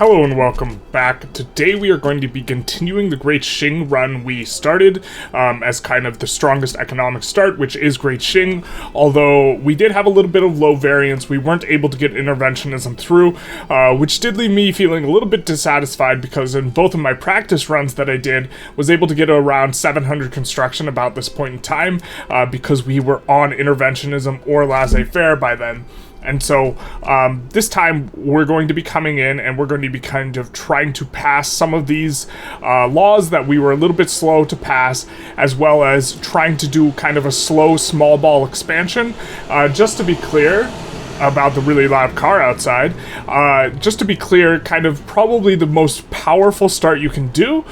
Hello and welcome back. Today we are going to be continuing the Great Qing run we started as kind of the strongest economic start, which is Great Qing. Although we did have a little bit of low variance, we weren't able to get interventionism through, which did leave me feeling a little bit dissatisfied because in both of my practice runs that I did, was able to get around 700 construction about this point in time because we were on interventionism or laissez-faire by then. And so this time we're going to be coming in and we're going to be kind of trying to pass some of these laws that we were a little bit slow to pass, as well as trying to do kind of a slow small ball expansion. Just to be clear about the really loud car outside, just to be clear, kind of probably the most powerful start you can do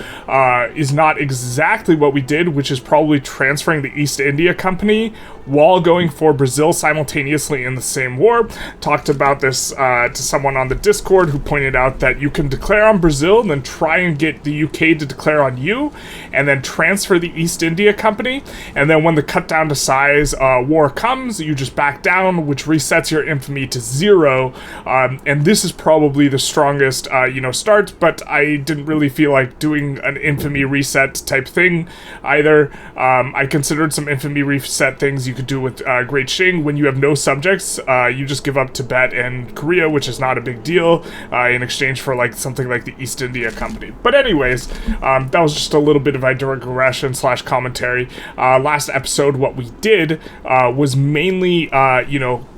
is not exactly what we did, which is probably transferring the East India Company while going for Brazil simultaneously in the same war. Talked about this to someone on the Discord who pointed out that you can declare on Brazil and then try and get the UK to declare on you, and then transfer the East India Company, and then when the cut down to size war comes, you just back down, which resets your infamy to 0, and this is probably the strongest start, but I didn't really feel like doing an infamy reset type thing either. I considered some infamy reset things you could do with Great Qing. When you have no subjects, you just give up Tibet and Korea, which is not a big deal, in exchange for like something like the East India Company. But anyways, that was just a little bit of a digression / commentary. Last episode, what we did was mainly,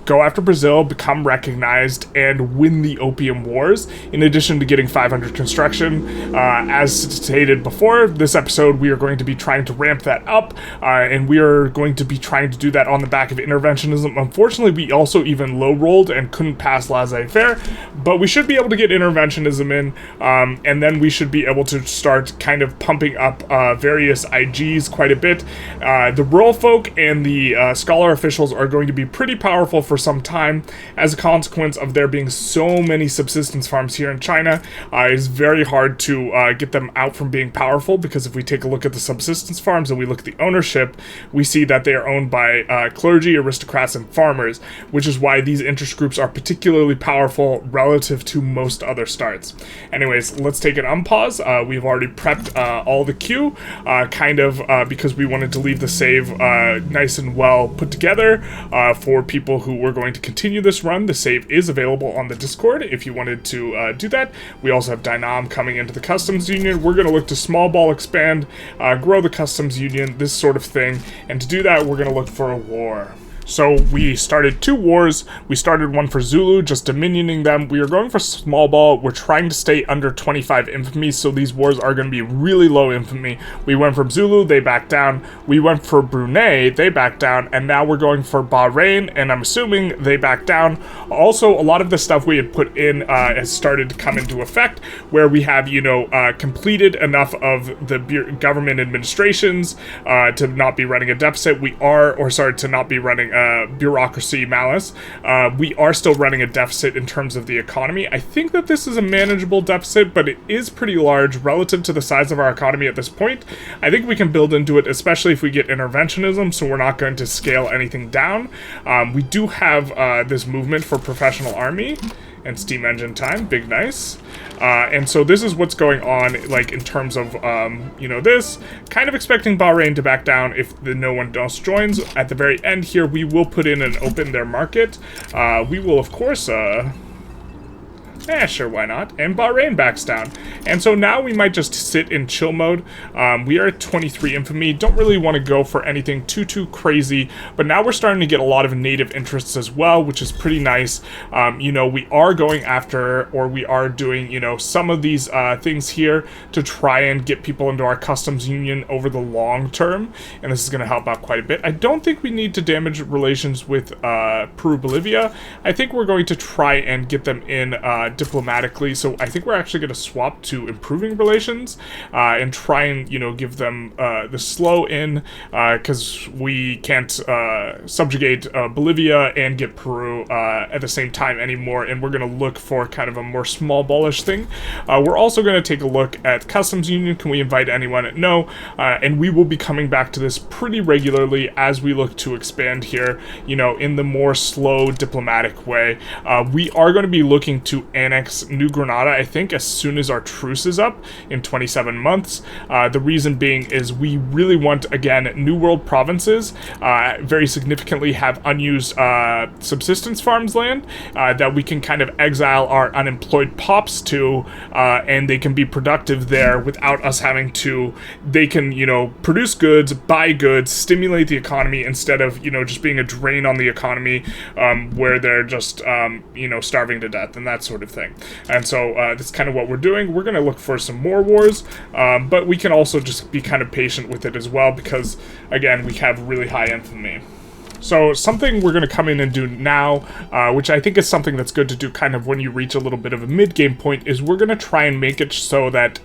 go after Brazil, become recognized, and win the Opium Wars, in addition to getting 500 construction. As stated before, this episode we are going to be trying to ramp that up, and we are going to be trying to do that on the back of interventionism. Unfortunately, we also even low-rolled and couldn't pass laissez-faire, but we should be able to get interventionism in, and then we should be able to start kind of pumping up various IGs quite a bit. The rural folk and the scholar officials are going to be pretty powerful for some time as a consequence of there being so many subsistence farms here in China. It's very hard to get them out from being powerful, because if we take a look at the subsistence farms and we look at the ownership, we see that they are owned by clergy, aristocrats, and farmers, which is why these interest groups are particularly powerful relative to most other starts. Anyways, let's take an unpause. We've already prepped all the queue, because we wanted to leave the save nice and well put together for people who we're going to continue this run. The save is available on the Discord if you wanted to do that. We also have Dynam coming into the Customs Union. We're going to look to small ball expand, grow the Customs Union, this sort of thing. And to do that, we're going to look for a war. So we started 2 wars. We started one for Zulu, just dominioning them. We are going for small ball. We're trying to stay under 25 infamy, so these wars are going to be really low infamy. We went for Zulu, they backed down. We went for Brunei, they backed down. And now we're going for Bahrain, and I'm assuming they backed down. Also, a lot of the stuff we had put in has started to come into effect, where we have, completed enough of the government administrations to not be running a deficit. To not be running bureaucracy malice. We are still running a deficit in terms of the economy. I think that this is a manageable deficit, but it is pretty large relative to the size of our economy at this point. I think we can build into it, especially if we get interventionism, so we're not going to scale anything down. We do have this movement for professional army and steam engine time, big nice. And so this is what's going on, like, in terms of, this. Kind of expecting Bahrain to back down if no one else joins. At the very end here, we will put in and open their market. We will, of course, sure, why not? And Bahrain backs down. And so now we might just sit in chill mode. We are at 23 infamy. Don't really want to go for anything too crazy. But now we're starting to get a lot of native interests as well, which is pretty nice. We are going after, or we are doing, some of these things here to try and get people into our customs union over the long term. And this is going to help out quite a bit. I don't think we need to damage relations with Peru-Bolivia. I think we're going to try and get them in diplomatically, so I think we're actually going to swap to improving relations and try and give them the slow in, because we can't subjugate Bolivia and get Peru at the same time anymore, and we're going to look for kind of a more small ballish thing. We're also going to take a look at customs union. Can we invite anyone? No. And we will be coming back to this pretty regularly as we look to expand here, in the more slow diplomatic way. We are going to be looking to end annex New Granada, I think, as soon as our truce is up in 27 months. The reason being is we really want, again, New World provinces very significantly have unused subsistence farms land that we can kind of exile our unemployed pops to, and they can be productive there without us having to, they can, you know, produce goods, buy goods, stimulate the economy instead of, you know, just being a drain on the economy where they're just, you know, starving to death and that sort of thing. And so that's kind of what we're doing. We're going to look for some more wars, but we can also just be kind of patient with it as well because, again, we have really high infamy. So something we're going to come in and do now, which I think is something that's good to do kind of when you reach a little bit of a mid-game point, is we're going to try and make it so that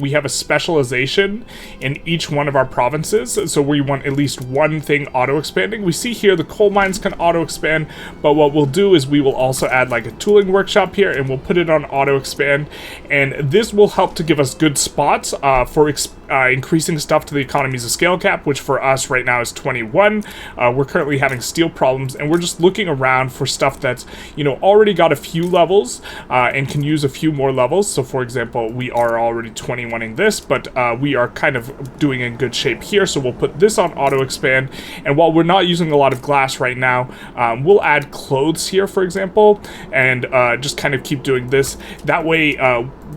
we have a specialization in each one of our provinces. So we want at least one thing auto-expanding. We see here the coal mines can auto-expand, but what we'll do is we will also add like a tooling workshop here, and we'll put it on auto-expand. And this will help to give us good spots for increasing stuff to the economies of scale cap, which for us right now is 21. We're currently having steel problems, and we're just looking around for stuff that's, you know, already got a few levels and can use a few more levels. So for example, we are already 21ing this, but we are kind of doing in good shape here, so we'll put this on auto expand. And while we're not using a lot of glass right now, we'll add clothes here, for example, and just kind of keep doing this. That way,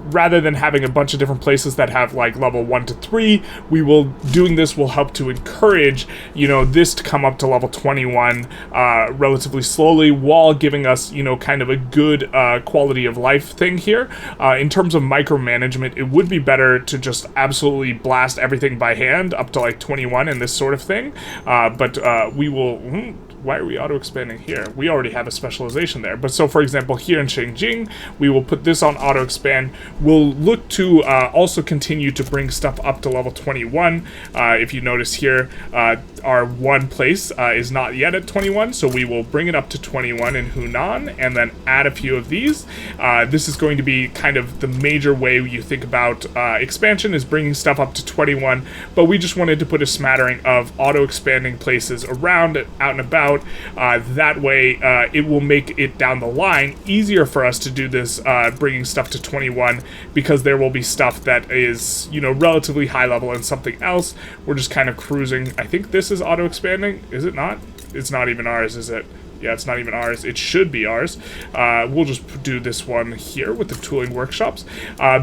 rather than having a bunch of different places that have like level 1 to 3, doing this will help to encourage, you know, this to come up to level 21 relatively slowly, while giving us, you know, kind of a good quality of life thing here. In terms of micromanagement, it would be better to just absolutely blast everything by hand up to like 21 and this sort of thing, but we will... why are we auto-expanding here? We already have a specialization there. But so, for example, here in Shangjing, we will put this on auto-expand. We'll look to also continue to bring stuff up to level 21. If you notice here, our one place is not yet at 21, so we will bring it up to 21 in Hunan, and then add a few of these. This is going to be kind of the major way you think about expansion, is bringing stuff up to 21, but we just wanted to put a smattering of auto-expanding places around, out and about. That way, it will make it down the line easier for us to do this, bringing stuff to 21, because there will be stuff that is, you know, relatively high level and something else. We're just kind of cruising. I think this is auto-expanding. Is it not? It's not even ours, is it? Yeah, it's not even ours. It should be ours. We'll just do this one here with the tooling workshops,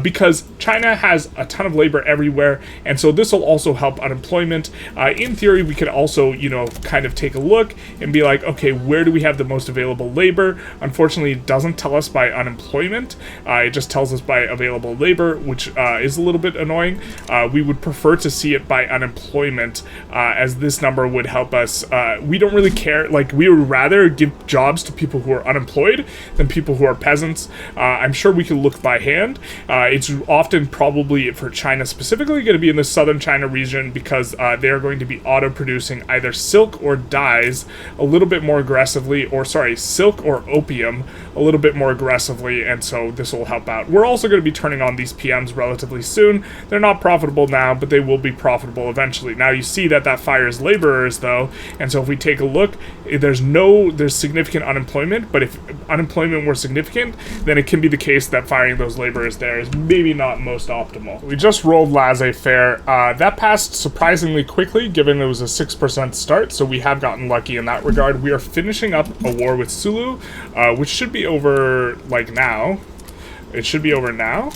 because China has a ton of labor everywhere, and so this will also help unemployment. In theory, we could also, you know, kind of take a look and be like, okay, where do we have the most available labor? Unfortunately, it doesn't tell us by unemployment. It just tells us by available labor, which is a little bit annoying. We would prefer to see it by unemployment, as this number would help us. We don't really care. Like, we would rather give jobs to people who are unemployed than people who are peasants. I'm sure we can look by hand. It's often probably for China specifically going to be in the southern China region, because they are going to be auto-producing either silk or dyes a little bit more aggressively, or sorry, silk or opium a little bit more aggressively, and so this will help out. We're also going to be turning on these PMs relatively soon. They're not profitable now, but they will be profitable eventually. Now you see that fires laborers though, and so if we take a look, there's significant unemployment, but if unemployment were significant, then it can be the case that firing those laborers there is maybe not most optimal. We just rolled laissez-faire. That passed surprisingly quickly, given it was a 6% start, so we have gotten lucky in that regard. We are finishing up a war with Sulu, which should be over, like, now. It should be over now?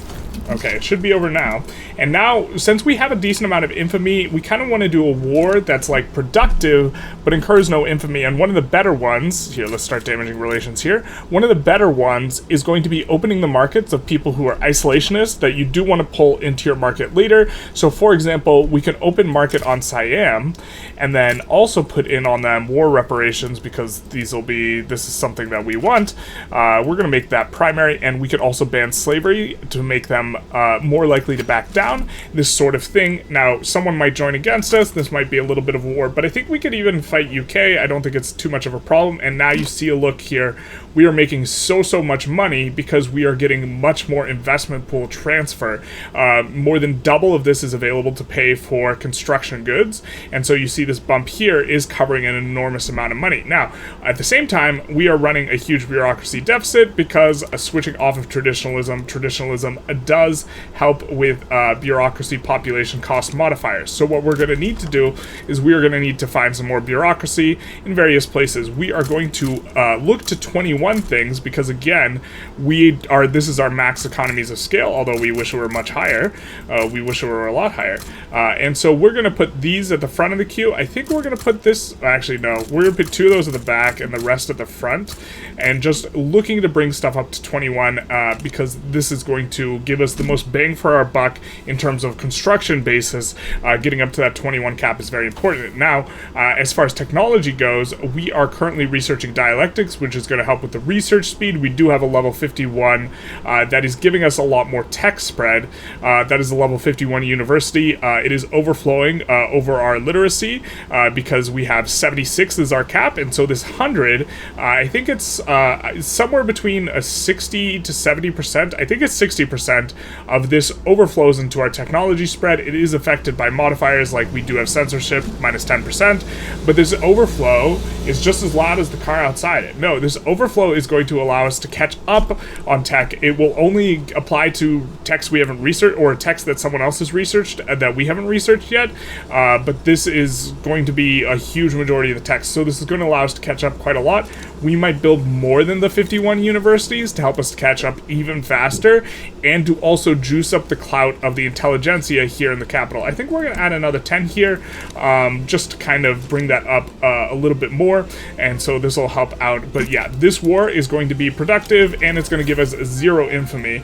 Okay, it should be over now. And now, since we have a decent amount of infamy, we kind of want to do a war that's, like, productive, but incurs no infamy. And one of the better ones, here, let's start damaging relations here. One of the better ones is going to be opening the markets of people who are isolationists that you do want to pull into your market later. So, for example, we can open market on Siam, and then also put in on them war reparations, because this is something that we want. We're going to make that primary, and we could also ban slavery to make them more likely to back down, this sort of thing. Now, someone might join against us. This might be a little bit of a war, but I think we could even fight UK. I don't think it's too much of a problem. And now you see a look here. We are making so much money because we are getting much more investment pool transfer. More than double of this is available to pay for construction goods. And so you see this bump here is covering an enormous amount of money. Now, at the same time, we are running a huge bureaucracy deficit because switching off of traditionalism does help with bureaucracy population cost modifiers. So what we're going to need to do is we are going to need to find some more bureaucracy in various places. We are going to look to 21 things because, again, this is our max economies of scale, although we wish it were much higher. We wish it were a lot higher. And so we're going to put these at the front of the queue. I think we're going to put this, actually no, we're going to put 2 of those at the back and the rest at the front, and just looking to bring stuff up to 21 because this is going to give us the most bang for our buck in terms of construction basis. Getting up to that 21 cap is very important. Now, as far as technology goes, we are currently researching dialectics, which is going to help with the research speed. We do have a level 51 that is giving us a lot more tech spread. That is a level 51 university. It is overflowing over our literacy because we have 76 as our cap, and so this 100, I think it's somewhere between a 60 to 70%. I think it's 60% of this overflows into our technology spread. It is affected by modifiers like we do have censorship, minus 10%, but this overflow is just as loud as the car outside it. No, this overflow is going to allow us to catch up on tech. It will only apply to text we haven't researched, or text that someone else has researched that we haven't researched yet, but this is going to be a huge majority of the text, so this is going to allow us to catch up quite a lot. We might build more than the 51 universities to help us catch up even faster, and to also juice up the clout of the Intelligentsia here in the capital. I think we're going to add another 10 here, just to kind of bring that up a little bit more, and so this will help out. But yeah, this war is going to be productive, and it's going to give us 0 infamy.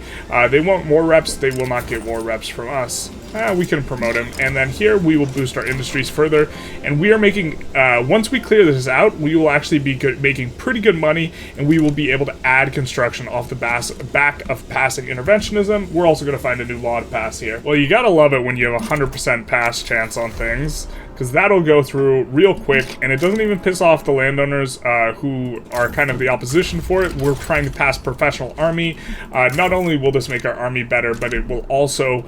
They want more reps, they will not get more reps from us. We can promote him, and then here we will boost our industries further, and we are making, once we clear this out, we will actually be making pretty good money, and we will be able to add construction off the back of passing interventionism. We're also going to find a new law to pass here. Well, you gotta love it when you have a 100% pass chance on things, because that'll go through real quick, and it doesn't even piss off the landowners who are kind of the opposition for it. We're trying to pass professional army. Not only will this make our army better, but it will also,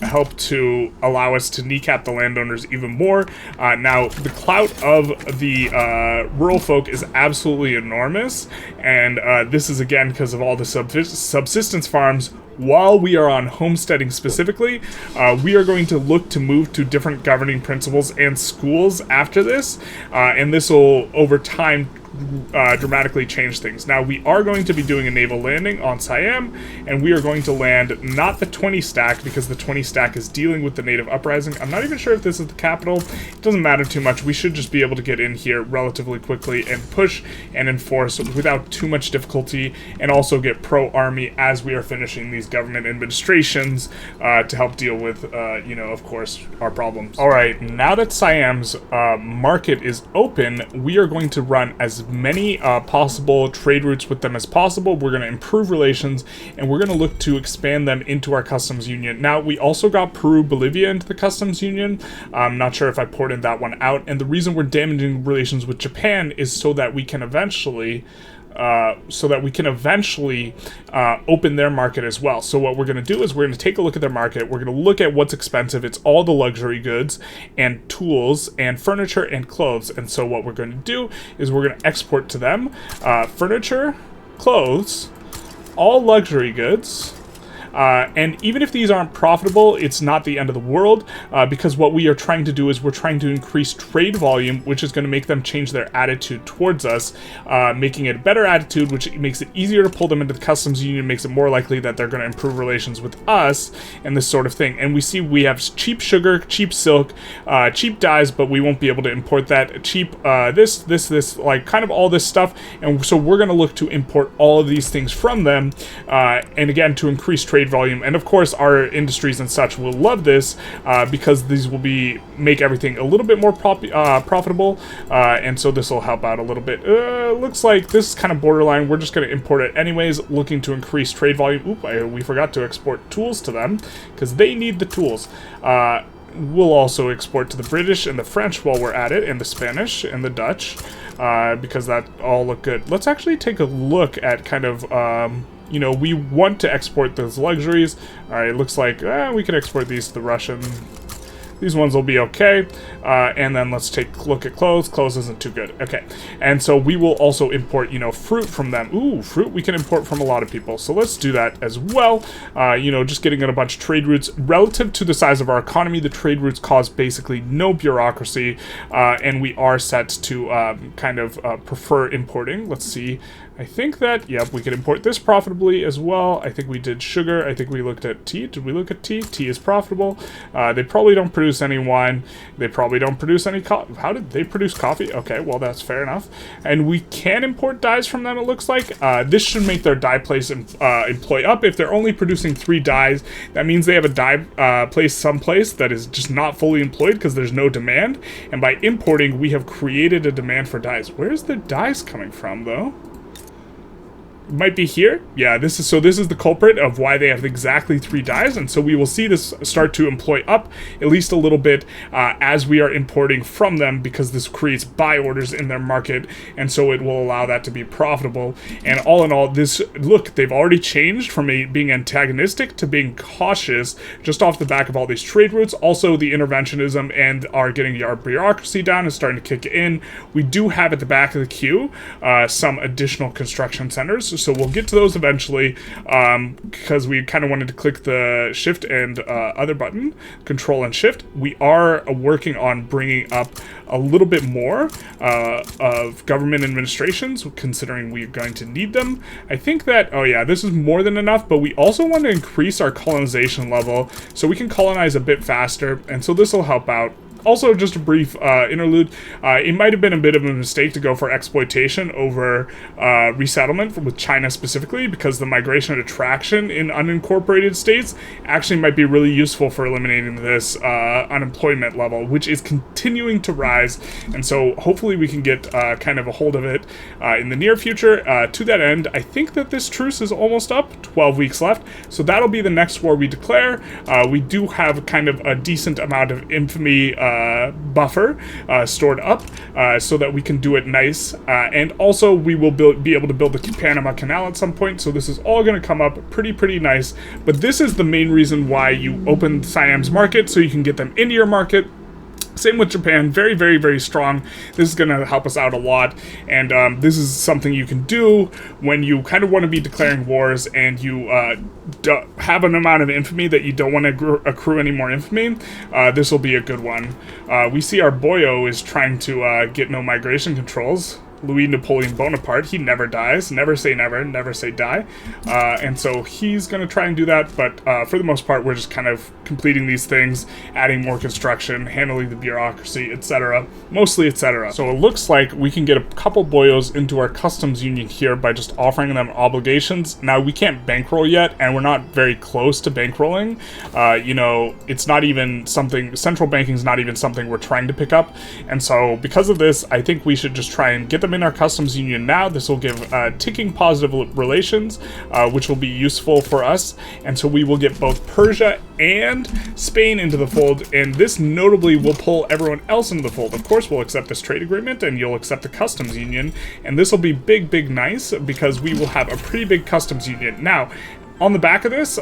help to allow us to kneecap the landowners even more. Now, the clout of the rural folk is absolutely enormous, and this is, again, because of all the subsistence farms. While we are on homesteading specifically, we are going to look to move to different governing principles and schools after this, and this will, over time, dramatically change things. Now, we are going to be doing a naval landing on Siam, and we are going to land not the 20 stack, because the 20 stack is dealing with the native uprising. I'm not even sure if this is the capital. It doesn't matter too much. We should just be able to get in here relatively quickly and push and enforce without too much difficulty, and also get pro-army as we are finishing these government administrations to help deal with, of course, our problems. All right, now that Siam's market is open, we are going to run as many possible trade routes with them as possible. We're going to improve relations, and we're going to look to expand them into our customs union. Now, we also got Peru-Bolivia into the customs union. I'm not sure if I ported that one out, and the reason we're damaging relations with Japan is so that we can eventually open their market as well. So what we're going to do is we're going to take a look at their market. We're going to look at what's expensive. It's all the luxury goods and tools and furniture and clothes. And so what we're going to do is we're going to export to them furniture, clothes, all luxury goods. And even if these aren't profitable, it's not the end of the world, because what we are trying to do is we're trying to increase trade volume, which is going to make them change their attitude towards us, making it a better attitude, which makes it easier to pull them into the customs union, makes it more likely that they're going to improve relations with us, and this sort of thing. And we see we have cheap sugar, cheap silk, cheap dyes, but we won't be able to import that. Cheap this, like kind of all this stuff. And so we're going to look to import all of these things from them, and again, to increase trade trade volume, and of course our industries and such will love this because these will make everything a little bit more profitable, and so this will help out a little bit. Looks like this is kind of borderline. We're just going to import it anyways, looking to increase trade volume. Oop, we forgot to export tools to them because they need the tools. We'll also export to the British and the French while we're at it, and the Spanish and the Dutch, because that all look good. Let's actually take a look at kind of, you know, we want to export those luxuries. All right, looks like we can export these to the Russian. These ones will be okay. And then let's take a look at clothes. Clothes isn't too good. Okay. And so we will also import, you know, fruit from them. Ooh, fruit we can import from a lot of people. So let's do that as well. You know, just getting in a bunch of trade routes. Relative to the size of our economy, the trade routes cause basically no bureaucracy. And we are set to kind of prefer importing. Let's see. I think that, yep, we can import this profitably as well. I think we did sugar. I think we looked at tea. Did we look at tea? Tea is profitable. They probably don't produce any wine. They probably don't produce any coffee. How did they produce coffee? Okay, well, that's fair enough. And we can import dyes from them, it looks like. This should make their dye place employ up. If they're only producing 3 dyes, that means they have a dye place someplace that is just not fully employed because there's no demand. And by importing, we have created a demand for dyes. Where's the dyes coming from, though? Might be here. Yeah, this is the culprit of why they have exactly 3 dyes, and so we will see this start to employ up at least a little bit as we are importing from them, because this creates buy orders in their market, and so it will allow that to be profitable. And all in all, this, look, they've already changed from being antagonistic to being cautious just off the back of all these trade routes. Also, the interventionism and are getting our bureaucracy down and starting to kick in. We do have at the back of the queue some additional construction centers. So we'll get to those eventually, because we kind of wanted to click the shift and other button, control and shift. We are working on bringing up a little bit more of government administrations, considering we're going to need them. I think that, oh yeah, this is more than enough, but we also want to increase our colonization level so we can colonize a bit faster, and so this will help out. Also, just a brief interlude, it might have been a bit of a mistake to go for exploitation over resettlement with China specifically, because the migration and attraction in unincorporated states actually might be really useful for eliminating this unemployment level, which is continuing to rise. And so hopefully we can get kind of a hold of it in the near future. To that end, I think that this truce is almost up, 12 weeks left. So that'll be the next war we declare. We do have kind of a decent amount of infamy buffer stored up so that we can do it nice, and also we will be able to build the Panama Canal at some point, so this is all going to come up pretty nice. But this is the main reason why you open Siam's market, so you can get them into your market. Same with Japan, very strong. This is going to help us out a lot, and this is something you can do when you kind of want to be declaring wars and you have an amount of infamy that you don't want to accrue any more infamy. This will be a good one. We see our boyo is trying to get no migration controls. Louis Napoleon Bonaparte, he never dies, never say never, never say die, and so he's going to try and do that, but for the most part we're just kind of completing these things, adding more construction, handling the bureaucracy, etc., mostly etc. So it looks like we can get a couple boyos into our customs union here by just offering them obligations. Now we can't bankroll yet, and we're not very close to bankrolling. You know, it's not even something, central banking is not even something we're trying to pick up, and so because of this, I think we should just try and get them in our customs union now. This will give ticking positive relations, which will be useful for us, and so we will get both Persia and Spain into the fold, and this notably will pull everyone else into the fold. Of course, we'll accept this trade agreement, and you'll accept the customs union, and this will be big nice, because we will have a pretty big customs union. Now, on the back of this,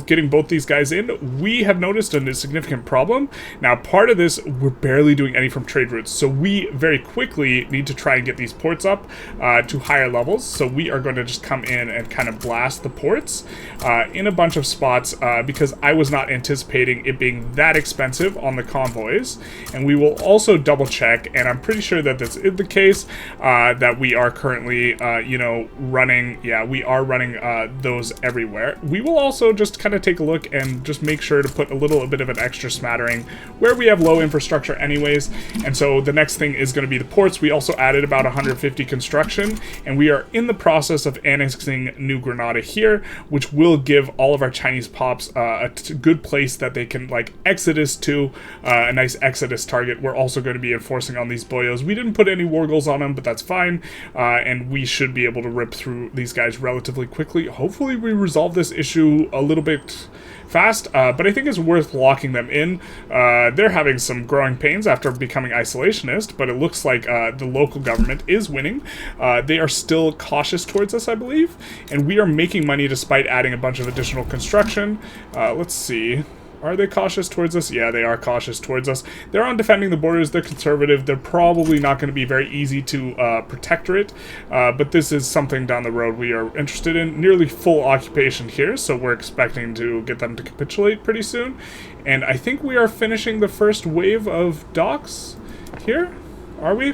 getting both these guys in, we have noticed a significant problem. Now, part of this, we're barely doing any from trade routes, so we very quickly need to try and get these ports up to higher levels. So we are going to just come in and kind of blast the ports in a bunch of spots, because I was not anticipating it being that expensive on the convoys. And we will also double check, and I'm pretty sure that this is the case, that we are currently, you know, running, yeah, we are running those everywhere. everywhere. We will also just kind of take a look and just make sure to put a little bit of an extra smattering where we have low infrastructure anyways. And so the next thing is going to be the ports. We also added about 150 construction, and we are in the process of annexing New Granada here, which will give all of our Chinese pops a good place that they can like exodus to, a nice exodus target. We're also going to be enforcing on these boyos. We didn't put any war goals on them, but that's fine, and we should be able to rip through these guys relatively quickly. Hopefully we resolve this issue a little bit fast, but I think it's worth locking them in. They're having some growing pains after becoming isolationist, but it looks like the local government is winning. They are still cautious towards us, I believe, and we are making money despite adding a bunch of additional construction. Let's see. Are they cautious towards us? Yeah, they are cautious towards us. They're on defending the borders. They're conservative. They're probably not going to be very easy to protectorate, but this is something down the road we are interested in. Nearly full occupation here, so we're expecting to get them to capitulate pretty soon. And I think we are finishing the first wave of docks here. Are we?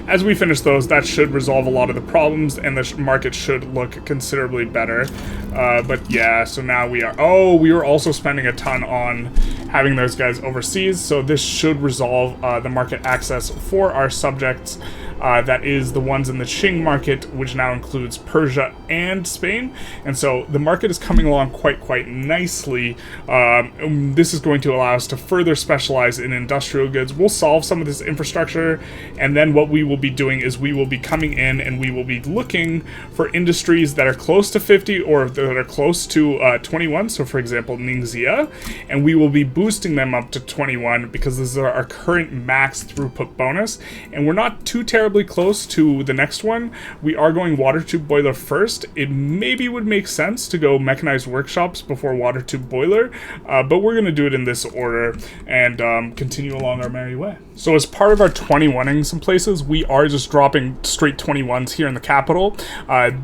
As we finish those, that should resolve a lot of the problems, and the market should look considerably better. But yeah, so now we are... Oh, we were also spending a ton on having those guys overseas, so this should resolve the market access for our subjects. That is the ones in the Qing market, which now includes Persia and Spain. And so the market is coming along quite nicely. This is going to allow us to further specialize in industrial goods. We'll solve some of this infrastructure, and then what we will be doing is we will be coming in and we will be looking for industries that are close to 50 or that are close to 21. So for example, Ningxia, and we will be boosting them up to 21 because this is our current max throughput bonus, and we're not too terribly close to the next one. We are going water tube boiler first. It maybe would make sense to go mechanized workshops before water tube boiler, but we're going to do it in this order and continue along our merry way. So as part of our 21ing some places, we are just dropping straight 21s here in the capital.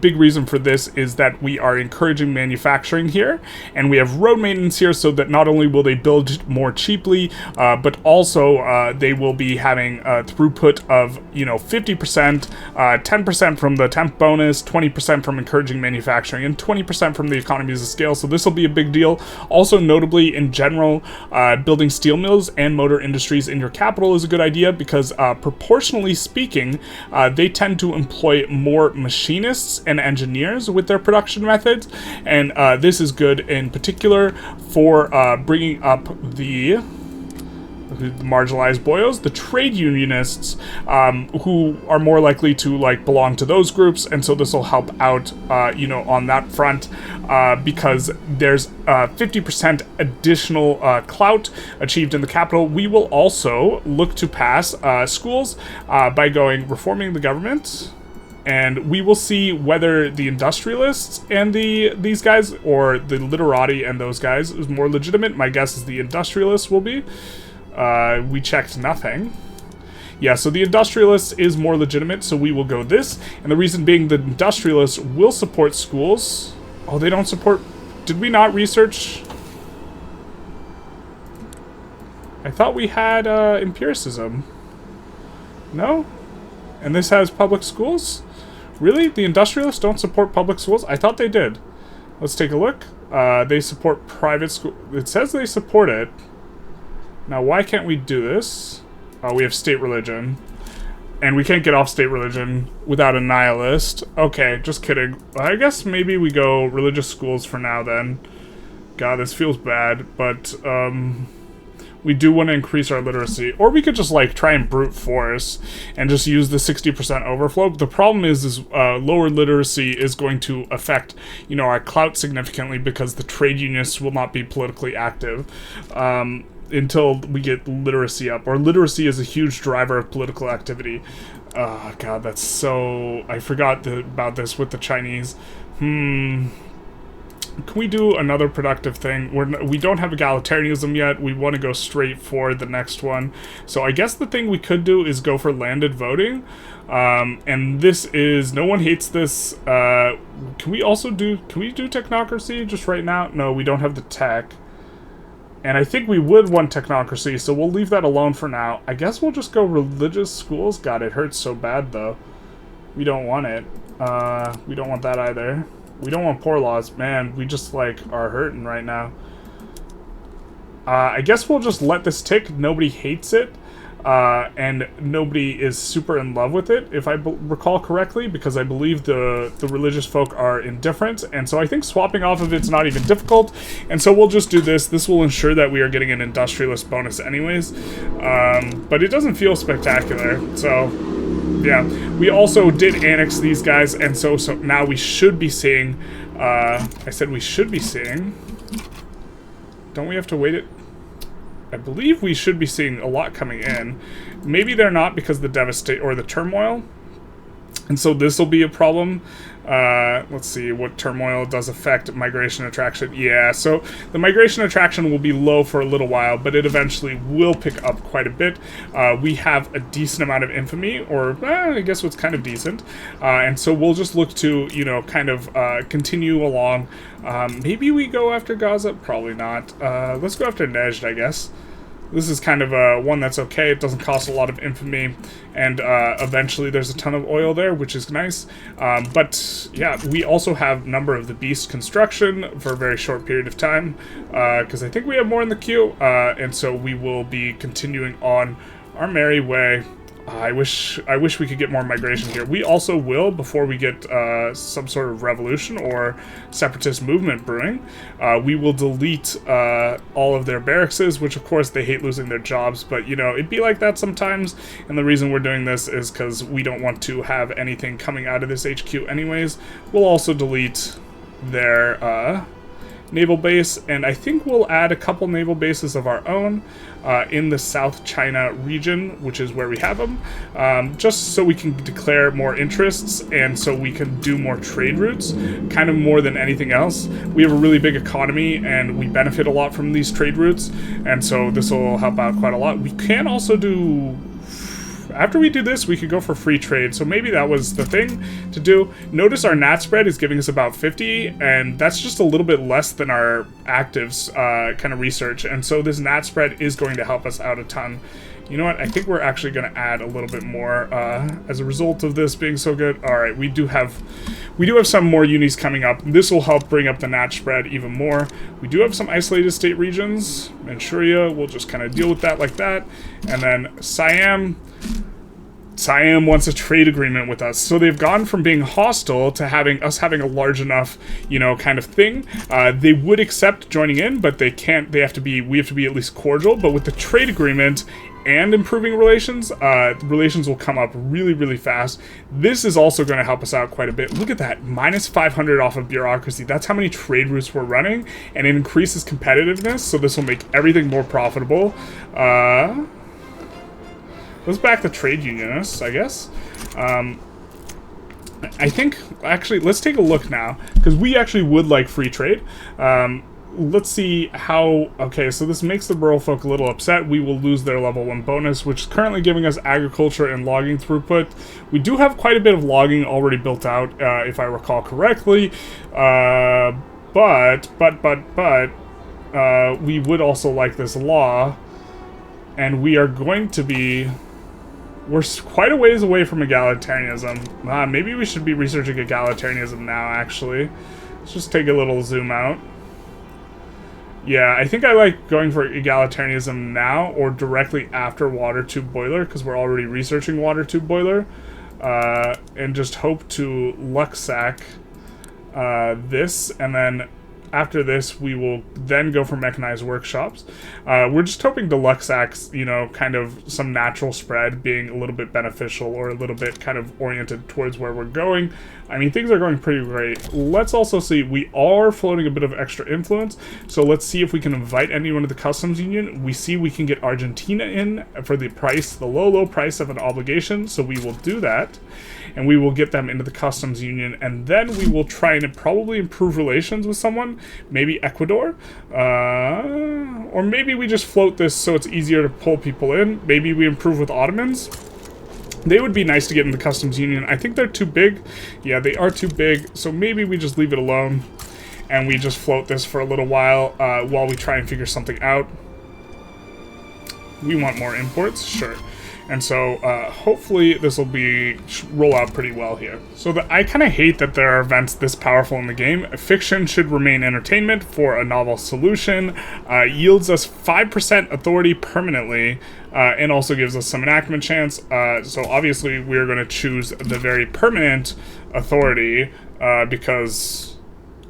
Big reason for this is that we are encouraging manufacturing here, and we have road maintenance here so that not only will they build more cheaply, but also they will be having a throughput of, 50%, 10% from the temp bonus, 20% from encouraging manufacturing, and 20% from the economies of scale. So this will be a big deal. Also notably, in general, building steel mills and motor industries in your capital is a good idea because proportionally speaking, they tend to employ more machinists and engineers with their production methods, and this is good in particular for bringing up the marginalized boyos, the trade unionists, who are more likely to belong to those groups, and so this will help out on that front, because there's 50% additional clout achieved in the capital. We will also look to pass schools by reforming the government, and we will see whether the industrialists and these guys, or the literati and those guys, is more legitimate. My guess is the industrialists will be. We checked nothing. Yeah, so the industrialists is more legitimate, so we will go this. And the reason being, the industrialists will support schools. Oh, they don't support... Did we not research? I thought we had empiricism. No? And this has public schools? Really? The industrialists don't support public schools? I thought they did. Let's take a look. They support private school. It says they support it. Now, why can't we do this? We have state religion. And we can't get off state religion without a nihilist. Okay, just kidding. I guess maybe we go religious schools for now, then. God, this feels bad, but, we do want to increase our literacy. Or we could just, try and brute force and just use the 60% overflow. But the problem is lower literacy is going to affect, our clout significantly because the trade unionists will not be politically active. Until we get literacy up, or literacy is a huge driver of political activity. Oh god, that's so... I forgot about this with the Chinese. Can we do another productive thing? We don't have egalitarianism yet. We want to go straight for the next one. So I guess the thing we could do is go for landed voting. And this is... No one hates this. Can we do technocracy just right now? No, we don't have the tech. And I think we would want technocracy, so we'll leave that alone for now. I guess we'll just go religious schools. God, it hurts so bad, though. We don't want it. We don't want that either. We don't want poor laws. Man, we just, like, are hurting right now. I guess we'll just let this tick. Nobody hates it. And nobody is super in love with it, if I recall correctly, because I believe the religious folk are indifferent, and so I think swapping off of it's not even difficult, and so we'll just do this. This will ensure that we are getting an industrialist bonus anyways, but it doesn't feel spectacular, so yeah. We also did annex these guys, and so now we should be seeing, I said we should be seeing, don't we have to wait it? I believe we should be seeing a lot coming in. Maybe they're not because of the turmoil. And so this will be a problem. Let's see what turmoil does affect migration attraction. Yeah, so the migration attraction will be low for a little while, but it eventually will pick up quite a bit. We have a decent amount of infamy, or I guess what's kind of decent. And so we'll just look to, you know, kind of continue along. Maybe we go after Gaza? Probably not. Let's go after Nejd, I guess. This is kind of one that's okay. It doesn't cost a lot of infamy, and eventually there's a ton of oil there, which is nice. But yeah, we also have Number of the Beast construction for a very short period of time, because I think we have more in the queue, and so we will be continuing on our merry way. I wish we could get more migration here. We also will, before we get some sort of revolution or separatist movement brewing, we will delete all of their barracks, which of course they hate losing their jobs, but you know, it'd be like that sometimes, and the reason we're doing this is because we don't want to have anything coming out of this HQ anyways. We'll also delete their naval base, and I think we'll add a couple naval bases of our own in the South China region, which is where we have them, just so we can declare more interests and so we can do more trade routes, kind of more than anything else. We have a really big economy and we benefit a lot from these trade routes, and so this will help out quite a lot. We can also do... After we do this, we could go for free trade, so maybe that was the thing to do. Notice our nat spread is giving us about 50, and that's just a little bit less than our actives kind of research, and so this nat spread is going to help us out a ton. You know what, I think we're actually going to add a little bit more as a result of this being so good. Alright, we do have some more unis coming up. This will help bring up the nat spread even more. We do have some isolated state regions. Manchuria, we'll just kind of deal with that like that. And then Siam wants a trade agreement with us. So they've gone from being hostile to having a large enough, you know, kind of thing. They would accept joining in, but they can't. We have to be at least cordial. But with the trade agreement and improving relations, relations will come up really, really fast. This is also going to help us out quite a bit. Look at that, minus 500 off of bureaucracy. That's how many trade routes we're running, and it increases competitiveness, so this will make everything more profitable. Let's back the trade unionists, I guess. I think, actually, let's take a look now, because we actually would like free trade. Let's see how... Okay, so this makes the rural folk a little upset. We will lose their level 1 bonus, which is currently giving us agriculture and logging throughput. We do have quite a bit of logging already built out, if I recall correctly. But we would also like this law, and we are going to be... We're quite a ways away from egalitarianism. Maybe we should be researching egalitarianism now, actually. Let's just take a little zoom out. Yeah, I think I like going for egalitarianism now or directly after water tube boiler, because we're already researching water tube boiler. And just hope to luck sack this, and then after this, we will then go for mechanized workshops. We're just hoping Deluxe acts, you know, kind of some natural spread being a little bit beneficial or a little bit kind of oriented towards where we're going. I mean, things are going pretty great. Let's also see, we are floating a bit of extra influence, so let's see if we can invite anyone to the customs union. We see we can get Argentina in for the price, the low price of an obligation, so we will do that. And we will get them into the customs union, and then we will try and probably improve relations with someone, maybe Ecuador, or maybe we just float this so it's easier to pull people in. Maybe we improve with Ottomans. They would be nice to get in the customs union. I think they're too big. Yeah, they are too big, so maybe we just leave it alone, and we just float this for a little while we try and figure something out. We want more imports, sure. And so hopefully this will roll out pretty well here. So I kind of hate that there are events this powerful in the game. Fiction should remain entertainment for a novel solution, yields us 5% authority permanently, and also gives us some enactment chance. So obviously we're going to choose the very permanent authority, because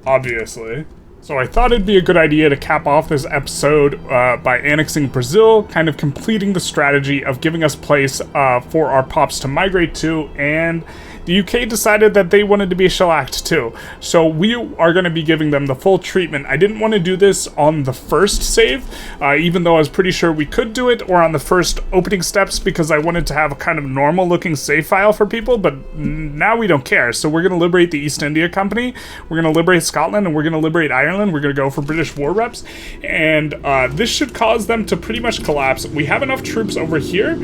obviously. So I thought it'd be a good idea to cap off this episode by annexing Brazil, kind of completing the strategy of giving us place for our pops to migrate to, and the UK decided that they wanted to be shellacked too. So we are going to be giving them the full treatment. I didn't want to do this on the first save, even though I was pretty sure we could do it, or on the first opening steps, because I wanted to have a kind of normal looking save file for people, but now we don't care. So we're going to liberate the East India Company, we're going to liberate Scotland, and we're going to liberate Ireland. We're going to go for British war reps, and this should cause them to pretty much collapse. We have enough troops over here.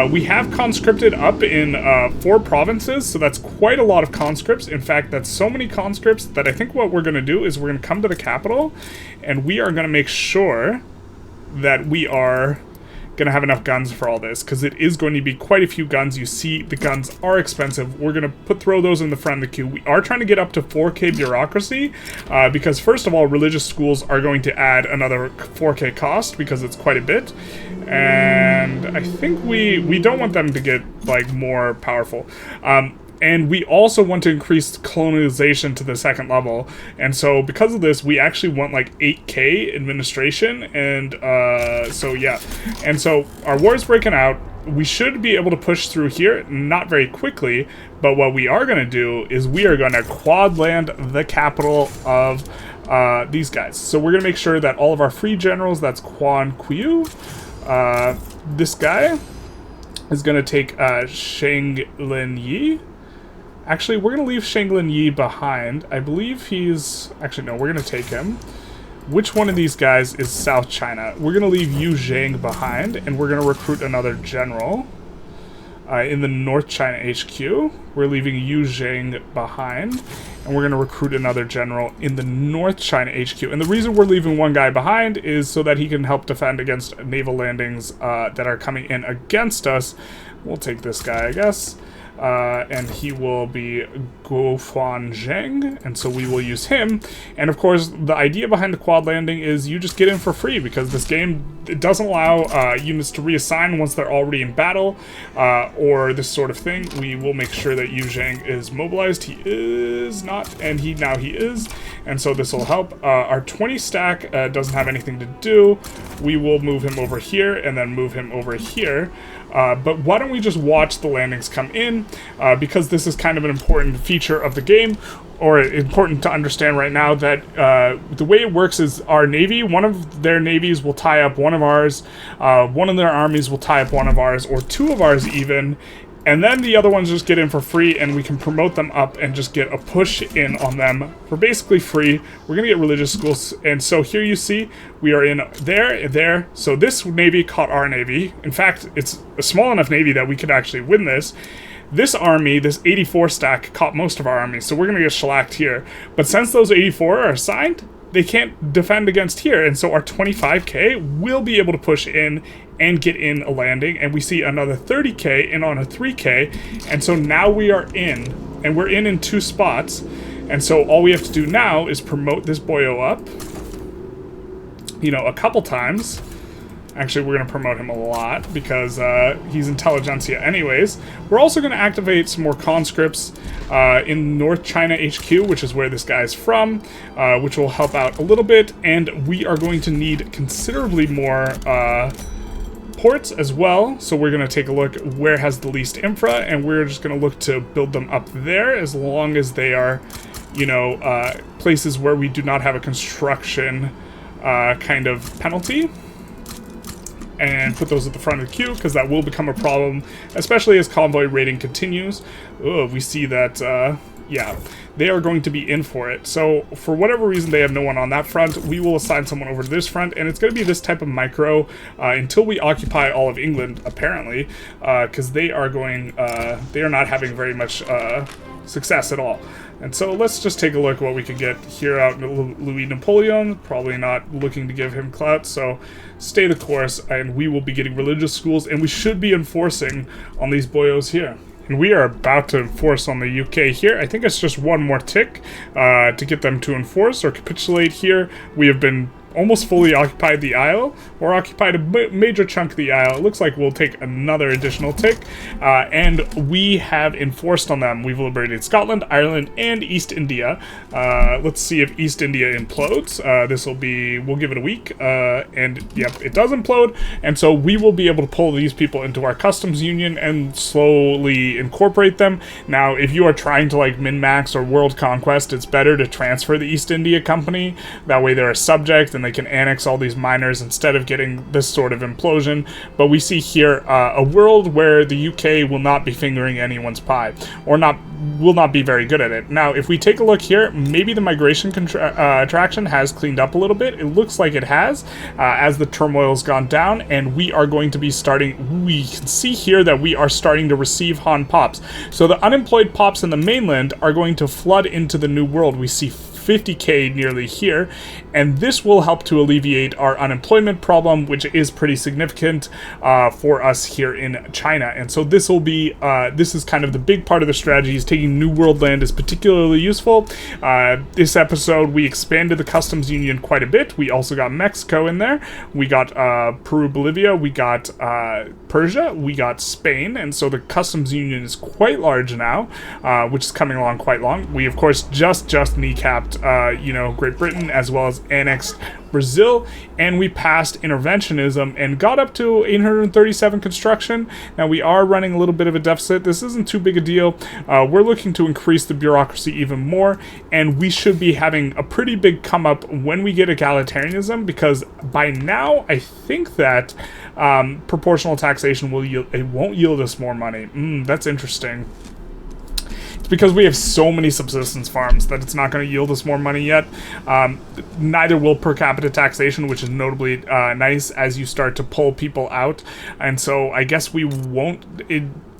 We have conscripted up in 4 provinces, so that's quite a lot of conscripts. In fact, that's so many conscripts that I think what we're going to do is we're going to come to the capital, and we are going to make sure that we are going to have enough guns for all this, because it is going to be quite a few guns. You see, the guns are expensive. We're going to throw those in the front of the queue. We are trying to get up to 4K bureaucracy, because first of all, religious schools are going to add another 4K cost, because it's quite a bit, and I think we don't want them to get like more powerful. And we also want to increase colonization to the 2nd level. And so because of this, we actually want like 8K administration. And so yeah. And so our war is breaking out. We should be able to push through here, not very quickly. But what we are going to do is we are going to quad land the capital of these guys. So we're going to make sure that all of our free generals, that's Quan Qiu, this guy is going to take Shang Lin Yi. Actually, we're going to leave Shanglin Yi behind. I believe he's... Actually, no, we're going to take him. Which one of these guys is South China? We're going to leave Yu Zhang behind, and we're going to recruit another general in the North China HQ. We're leaving Yu Zhang behind, and we're going to recruit another general in the North China HQ. And the reason we're leaving one guy behind is so that he can help defend against naval landings that are coming in against us. We'll take this guy, I guess. And he will be Guofuan Zheng, and so we will use him. And of course, the idea behind the quad landing is you just get in for free, because this game, it doesn't allow units to reassign once they're already in battle, or this sort of thing. We will make sure that Yu Zhang is mobilized. He is not, and now he is, and so this will help. Our 20 stack doesn't have anything to do. We will move him over here, and then move him over here. But why don't we just watch the landings come in, because this is kind of an important feature of the game, or important to understand right now, that the way it works is our navy, one of their navies will tie up one of ours, one of their armies will tie up one of ours, or 2 of ours even, and then the other ones just get in for free, and we can promote them up and just get a push in on them for basically free. We're going to get religious schools, and so here you see we are in there. So this navy caught our navy. In fact, it's a small enough navy that we could actually win this. This army, this 84 stack, caught most of our army, so we're going to get shellacked here. But since those 84 are assigned, they can't defend against here, and so our 25K will be able to push in and get in a landing, and we see another 30K in on a 3K, and so now we are in, and we're in 2 spots, and so all we have to do now is promote this boyo up, you know, a couple times. Actually, we're going to promote him a lot, because he's Intelligentsia anyways. We're also going to activate some more conscripts in North China HQ, which is where this guy's from, which will help out a little bit, and we are going to need considerably more ports as well. So we're going to take a look where has the least infra, and we're just going to look to build them up there, as long as they are, you know, places where we do not have a construction kind of penalty. And put those at the front of the queue, because that will become a problem, especially as convoy raiding continues. We see that, yeah, they are going to be in for it. So, for whatever reason, they have no one on that front. We will assign someone over to this front, and it's going to be this type of micro until we occupy all of England, apparently, because they are going, they are not having very much success at all. And so let's just take a look at what we could get here out in Louis Napoleon. Probably not looking to give him clout, so stay the course, and we will be getting religious schools, and we should be enforcing on these boyos here. And we are about to enforce on the UK here. I think it's just one more tick to get them to enforce or capitulate here. We have been almost fully occupied the Isle, or occupied a major chunk of the Isle. It looks like we'll take another additional tick, and we have enforced on them. We've liberated Scotland, Ireland, and East India. Let's see if East India implodes. We'll give it a week, and yep, it does implode, and so we will be able to pull these people into our customs union and slowly incorporate them. Now, if you are trying to like min-max or world conquest, it's better to transfer the East India Company. That way they're a subject, and they can annex all these miners instead of getting this sort of implosion. But we see here a world where the UK will not be fingering anyone's pie, or will not be very good at it. Now, if we take a look here, maybe the migration attraction has cleaned up a little bit. It looks like it has, as the turmoil's gone down, and we are going to be starting. We can see here that we are starting to receive Han pops. So the unemployed pops in the mainland are going to flood into the New World. We see 50k nearly here, and this will help to alleviate our unemployment problem, which is pretty significant for us here in China. And so this will be this is kind of the big part of the strategy. Is taking New World land is particularly useful. This episode we expanded the customs union quite a bit. We also got Mexico in there, we got Peru, Bolivia, we got Persia, we got Spain, and so the customs union is quite large now, which is coming along quite long. We of course just kneecapped Great Britain, as well as annexed Brazil, and we passed interventionism and got up to 837 construction. Now we are running a little bit of a deficit. This isn't too big a deal. We're looking to increase the bureaucracy even more, and we should be having a pretty big come up when we get egalitarianism, because by now I think that proportional taxation won't yield us more money. That's interesting. Because we have so many subsistence farms that it's not going to yield us more money yet. Neither will per capita taxation, which is notably nice as you start to pull people out. And so I guess we won't...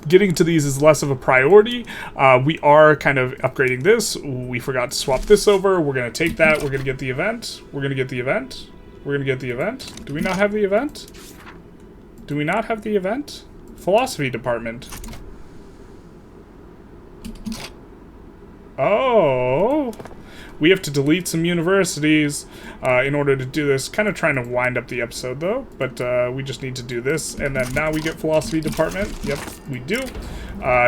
Getting to these is less of a priority. We are kind of upgrading this. We forgot to swap this over. We're going to take that. We're going to get the event. We're going to get the event. We're going to get the event. Do we not have the event? Do we not have the event? Philosophy department. Oh, we have to delete some universities in order to do this. Kind of trying to wind up the episode though, but we just need to do this, and then now we get philosophy department. Yep, we do.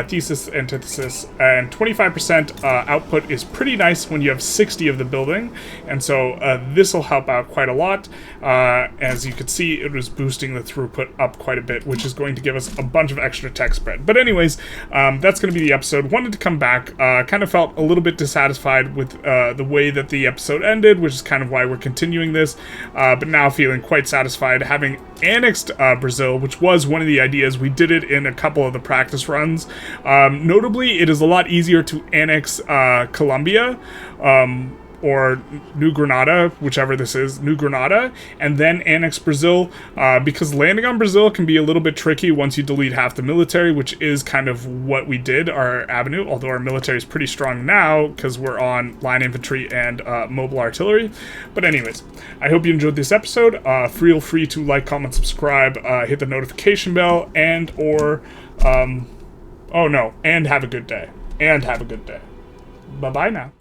Thesis, antithesis, and 25% output is pretty nice when you have 60 of the building, and so this will help out quite a lot. As you can see, it was boosting the throughput up quite a bit, which is going to give us a bunch of extra tech spread. But anyways, that's going to be the episode. Wanted to come back, kind of felt a little bit dissatisfied with the way that the episode ended, which is kind of why we're continuing this, but now feeling quite satisfied having annexed Brazil, which was one of the ideas. We did it in a couple of the practice runs. Notably, it is a lot easier to annex Colombia, or New Granada, whichever this is, New Granada, and then annex Brazil, because landing on Brazil can be a little bit tricky once you delete half the military, which is kind of what we did, our avenue, although our military is pretty strong now, because we're on line infantry and mobile artillery. But anyways, I hope you enjoyed this episode. Feel free to like, comment, subscribe, hit the notification bell, and have a good day. Bye-bye now.